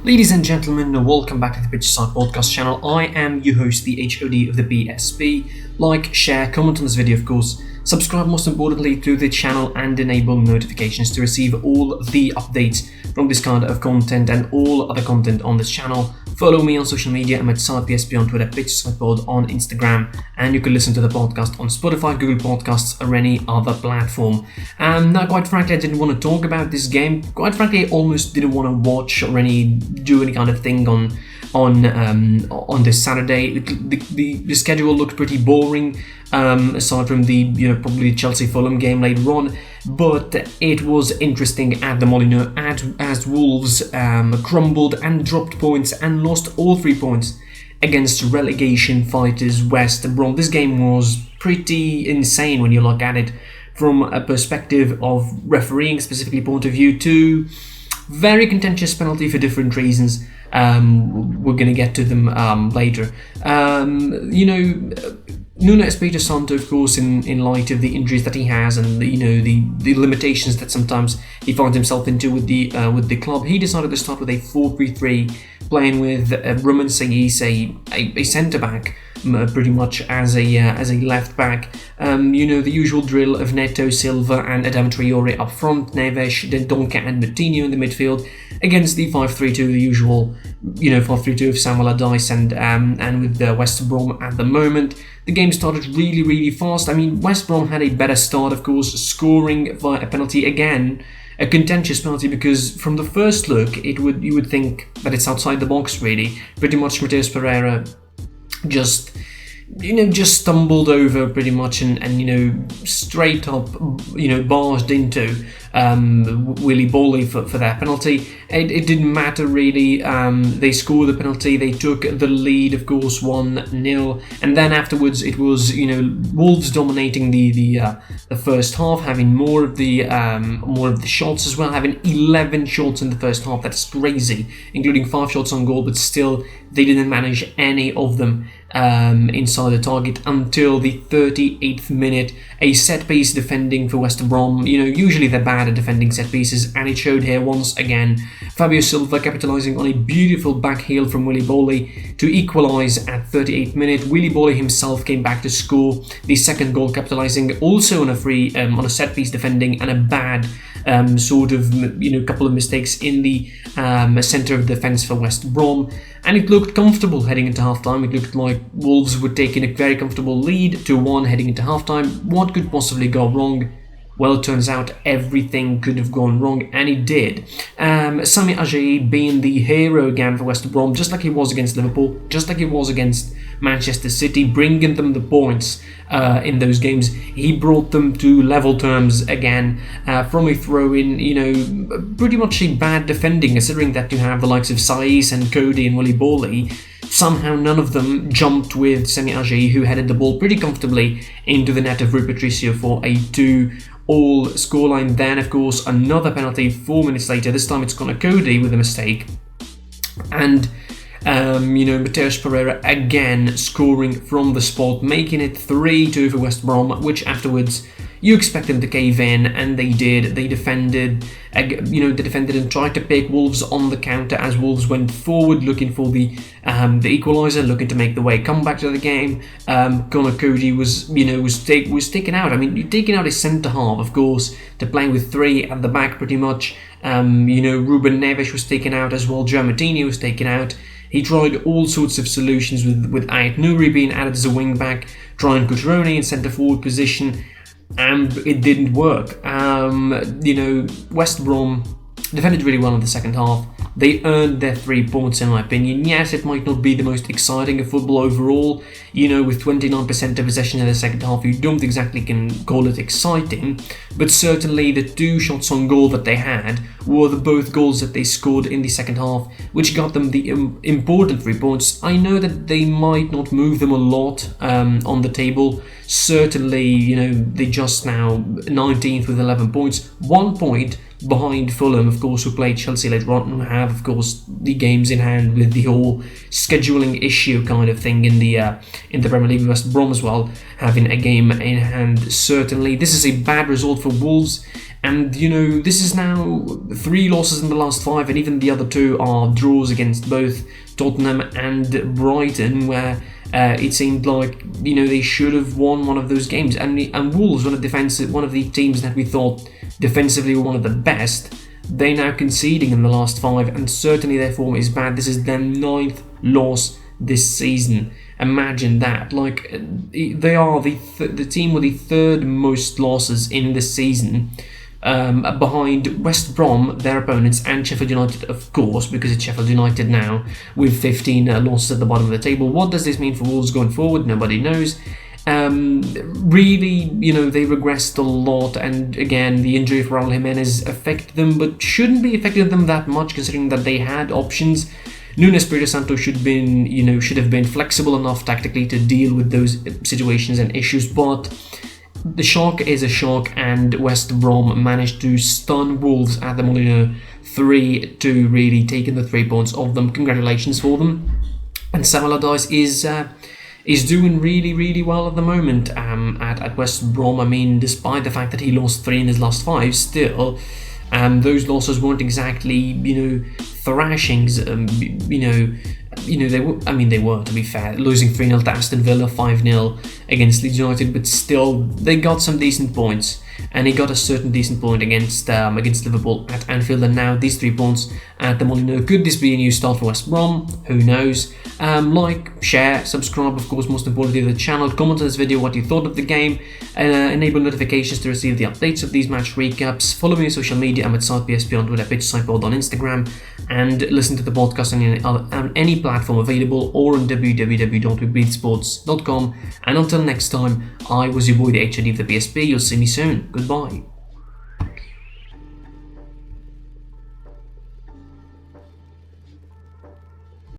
Ladies and gentlemen, welcome back to the Pitch Side Podcast channel. I am your host, the HOD of the BSB. Like, share, comment on this video, of course. Subscribe, most importantly, to the channel and enable notifications to receive all the updates from this kind of content and all other content on this channel. Follow me on social media. I'm at SidePSB on Twitter, PitchSidePod on Instagram, and you can listen to the podcast on Spotify, Google Podcasts, or any other platform. Now, quite frankly, I didn't want to talk about this game. Quite frankly, I almost didn't want to watch or do any kind of thing on this Saturday. The schedule looked pretty boring, aside from the probably Chelsea Fulham game later on. But it was interesting at the Molineux as Wolves crumbled and dropped points and lost all 3 points against relegation fighters West Brom. This game was pretty insane when you look at it from a perspective of refereeing, specifically point of view, to very contentious penalty for different reasons. We're going to get to them later. Nuno Espirito Santo, of course, in light of the injuries that he has and the limitations that sometimes he finds himself into with the club, he decided to start with a 4-3-3, playing with Roman Sayis, a centre back, pretty much as a left back. The usual drill of Neto, Silva, and Adam Traore up front, Neves, then Donka and Moutinho in the midfield, against the 5-3-2, the usual 5-3-2 of Samuel Allardyce and with West Brom at the moment. The game started really, really fast. I mean, West Brom had a better start, of course, scoring via a penalty again. A contentious penalty, because from the first look, you would think that it's outside the box, really. Pretty much Matheus Pereira just stumbled over pretty much and straight up barged into Willy Boly for that penalty. It didn't matter really. They scored the penalty. They took the lead, of course, 1-0, and then afterwards it was Wolves dominating the first half, having more of the shots as well, having 11 shots in the first half. That's crazy, including 5 shots on goal, but still they didn't manage any of them inside the target until the 38th minute. A set piece defending for West Brom. Usually they're bad at defending set pieces, and it showed here once again. Fabio Silva capitalising on a beautiful back heel from Willy Boly to equalise at 38th minute. Willy Boly himself came back to score the second goal, capitalising also on a set piece defending and a bad couple of mistakes in the centre of defence for West Brom. And it looked comfortable heading into halftime. It looked like Wolves were taking a very comfortable lead, 2-1 heading into halftime. What could possibly go wrong? Well, it turns out everything could have gone wrong, and it did. Sami Ajayi being the hero again for West Brom, just like he was against Liverpool, just like he was against Manchester City, bringing them the points in those games. He brought them to level terms again from a throw-in, pretty much a bad defending, considering that you have the likes of Saiss and Cody and Willy Boly. Somehow none of them jumped with Sami Ajayi, who headed the ball pretty comfortably into the net of Rui Patricio for a 2-all scoreline. Then, of course, another penalty 4 minutes later. This time it's Conor Cody with a mistake. And Matheus Pereira again scoring from the spot, making it 3-2 for West Brom, which afterwards you expect them to cave in, and they did. They defended, and tried to pick Wolves on the counter as Wolves went forward, looking for the equaliser, looking to make the way come back to the game. Conor Cody was taken out. I mean, you're taking out a centre half, of course, to playing with 3 at the back, pretty much. Ruben Neves was taken out as well. Joe Moutinho was taken out. He tried all sorts of solutions with Ayat Nouri being added as a wing back, trying Cutrone in centre forward position, and it didn't work. West Brom defended really well in the second half. They earned their 3 points, in my opinion. Yes, it might not be the most exciting of football overall. With 29% of possession in the second half, you don't exactly can call it exciting. But certainly the 2 shots on goal that they had were both goals that they scored in the second half, which got them the important 3 points. I know that they might not move them a lot on the table. Certainly, they just now 19th with 11 points, 1 point behind Fulham, of course, who played Chelsea later on, who have, of course, the games in hand with the whole scheduling issue kind of thing in the Premier League. West Brom as well having a game in hand. Certainly, this is a bad result for Wolves, And this is now 3 losses in the last 5, and even the other 2 are draws against both Tottenham and Brighton, where it seemed like they should have won one of those games. And Wolves, one of the teams that we thought defensively were one of the best, they're now conceding in the last 5, and certainly their form is bad. This is their 9th loss this season. Imagine that. Like, they are the team with the 3rd most losses in this season, behind West Brom, their opponents, and Sheffield United, of course, because it's Sheffield United now with 15 losses at the bottom of the table. What does this mean for Wolves going forward? Nobody knows. Really, they regressed a lot, and again, the injury of Raul Jimenez affected them, but shouldn't be affecting them that much, considering that they had options. Nuno Espirito Santo should have been flexible enough tactically to deal with those situations and issues, but the shock is a shock, and West Brom managed to stun Wolves at the Molineux 3-2, really taking the 3 points off them. Congratulations for them. And Sam Allardyce is doing really, really well at the moment at West Brom. I mean, despite the fact that he lost 3 in his last 5, still, those losses weren't exactly, thrashings. They were, to be fair, losing 3-0 to Aston Villa, 5-0 against Leeds United, but still, they got some decent points. And he got a certain decent point against Liverpool at Anfield, and now these 3 points at the Molineux. Could this be a new start for West Brom? Who knows? Like, share, subscribe, of course, most importantly to the channel. Comment on this video what you thought of the game, and enable notifications to receive the updates of these match recaps. Follow me on social media. I'm at SouthPSP on Twitter, PitchSidepod on Instagram, and listen to the podcast on any platform available or on www.webreadsports.com. And until next time, I was your boy, the HOD of the PSP. You'll see me soon. Goodbye.